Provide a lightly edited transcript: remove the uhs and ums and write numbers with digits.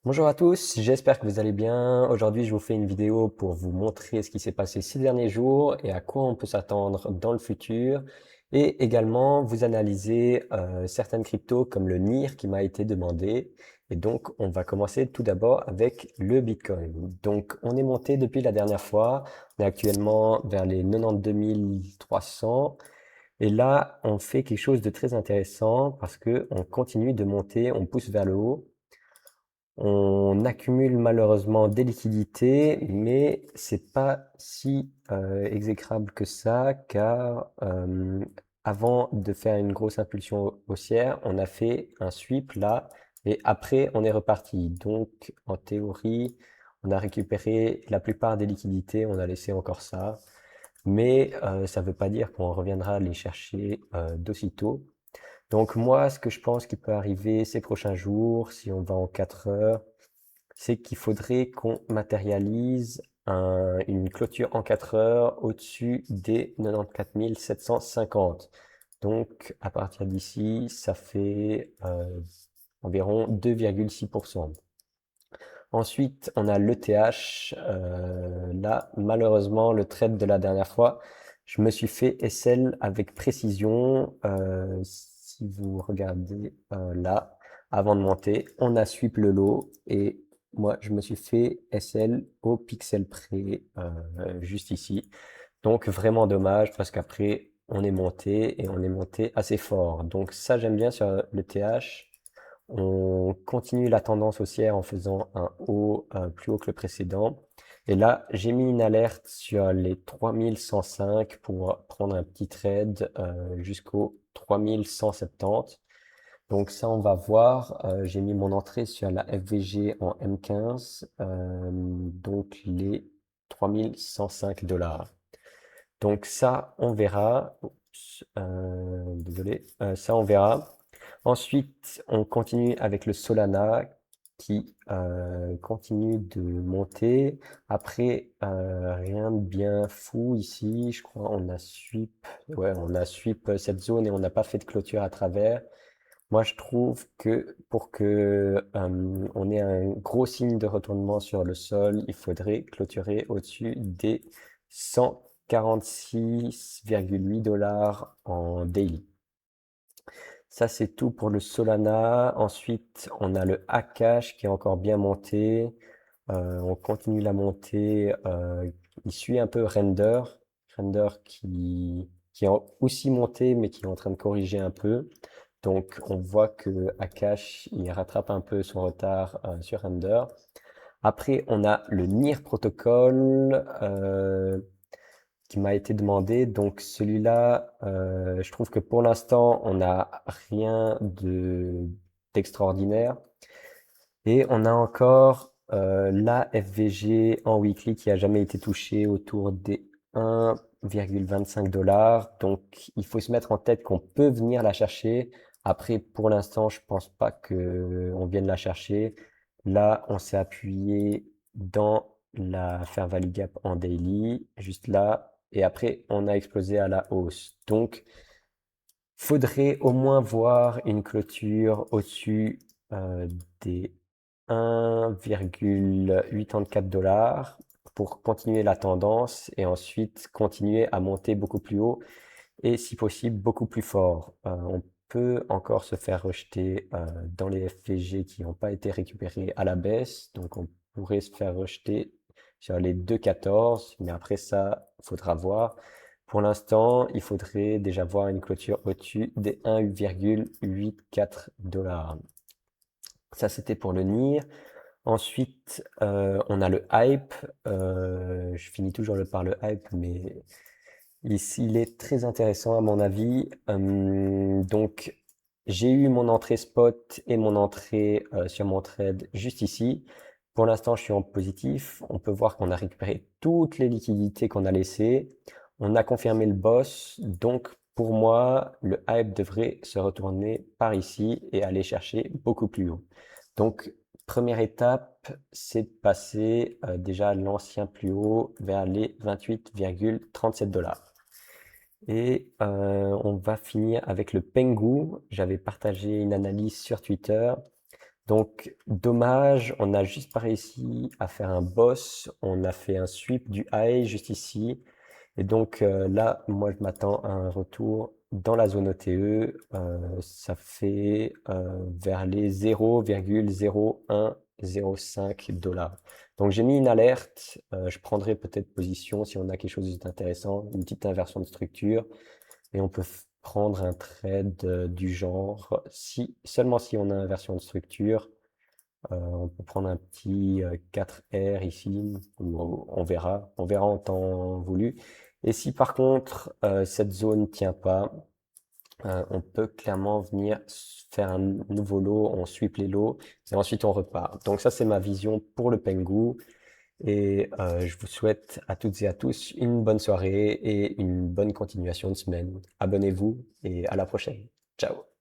Bonjour à tous, j'espère que vous allez bien. Aujourd'hui, je vous fais une vidéo pour vous montrer ce qui s'est passé ces derniers jours et à quoi on peut s'attendre dans le futur. Et également, vous analyser certaines cryptos comme le NIR qui m'a été demandé. Et donc, on va commencer tout d'abord avec le Bitcoin. Donc, on est monté depuis la dernière fois. On est actuellement vers les 92 300. Et là, on fait quelque chose de très intéressant parce que on continue de monter, on pousse vers le haut. On accumule malheureusement des liquidités, mais c'est pas si exécrable que ça, car avant de faire une grosse impulsion haussière, on a fait un sweep là, et après on est reparti. Donc en théorie, on a récupéré la plupart des liquidités, on a laissé encore ça, mais ça ne veut pas dire qu'on reviendra les chercher d'aussitôt. Donc moi, ce que je pense qui peut arriver ces prochains jours, si on va en 4 heures, c'est qu'il faudrait qu'on matérialise une clôture en 4 heures au-dessus des 94 750. Donc à partir d'ici, ça fait environ 2,6%. Ensuite, on a l'ETH. Là, malheureusement, le trade de la dernière fois, je me suis fait SL avec précision. Si vous regardez là, avant de monter, on a sweep le lot et moi, je me suis fait SL au pixel près, juste ici. Donc vraiment dommage parce qu'après, on est monté et on est monté assez fort. Donc ça, j'aime bien sur le TH. On continue la tendance haussière en faisant un haut plus haut que le précédent. Et là, j'ai mis une alerte sur les 3105 pour prendre un petit trade jusqu'au 3170. Donc ça, on va voir. J'ai mis mon entrée sur la FVG en M15, donc les 3105 dollars. Donc ça, on verra. Oups, désolé. Ça, on verra. Ensuite, on continue avec le Solana qui continue de monter. Après, rien de bien fou ici. Je crois on a sweep, ouais, on a sweep cette zone et on n'a pas fait de clôture à travers. Moi, je trouve que pour que on ait un gros signe de retournement sur le sol, il faudrait clôturer au-dessus des 146,8 dollars en daily. Ça, c'est tout pour le Solana. Ensuite, on a le Akash qui est encore bien monté. On continue la montée. Il suit un peu Render. Render qui est aussi monté, mais qui est en train de corriger un peu. Donc, on voit que Akash, il rattrape un peu son retard sur Render. Après, on a le NIR protocole qui m'a été demandé. Donc, celui-là, je trouve que pour l'instant, on n'a rien d'extraordinaire. Et on a encore la FVG en weekly qui a jamais été touchée autour des 1,25 dollars. Donc, il faut se mettre en tête qu'on peut venir la chercher. Après, pour l'instant, je pense pas que on vienne la chercher. Là, on s'est appuyé dans la Fair Value Gap en daily, juste là. Et après, on a explosé à la hausse. Donc, faudrait au moins voir une clôture au-dessus des 1,84 dollars pour continuer la tendance et ensuite continuer à monter beaucoup plus haut et si possible beaucoup plus fort. On peut encore se faire rejeter dans les FVG qui n'ont pas été récupérés à la baisse, donc on pourrait se faire rejeter sur les 2,14, mais après ça, faudra voir. Pour l'instant, il faudrait déjà voir une clôture au-dessus des 1,84 dollars. Ça, c'était pour le NIR. Ensuite, on a le hype. Je finis toujours par le hype, mais ici, il est très intéressant à mon avis. Donc, j'ai eu mon entrée spot et mon entrée sur mon trade juste ici. Pour l'instant, je suis en positif. On peut voir qu'on a récupéré toutes les liquidités qu'on a laissées. On a confirmé le boss. Donc, pour moi, le hype devrait se retourner par ici et aller chercher beaucoup plus haut. Donc, première étape, c'est de passer déjà l'ancien plus haut vers les 28,37 dollars. Et on va finir avec le Pengu. J'avais partagé une analyse sur Twitter. Donc, dommage, on n'a juste pas réussi à faire un boss. On a fait un sweep du high juste ici. Et donc là, moi, je m'attends à un retour dans la zone OTE. Ça fait vers les 0,0105 dollars. Donc j'ai mis une alerte. Je prendrai peut-être position si on a quelque chose d'intéressant, une petite inversion de structure. Et on peut prendre un trade du genre, si, seulement si on a inversion de structure. On peut prendre un petit 4R ici, ou on verra en temps voulu. Et si par contre cette zone ne tient pas, on peut clairement venir faire un nouveau lot, on sweep les lots et ensuite on repart. Donc ça c'est ma vision pour le Pengu et je vous souhaite à toutes et à tous une bonne soirée et une bonne continuation de semaine. Abonnez-vous et à la prochaine. Ciao!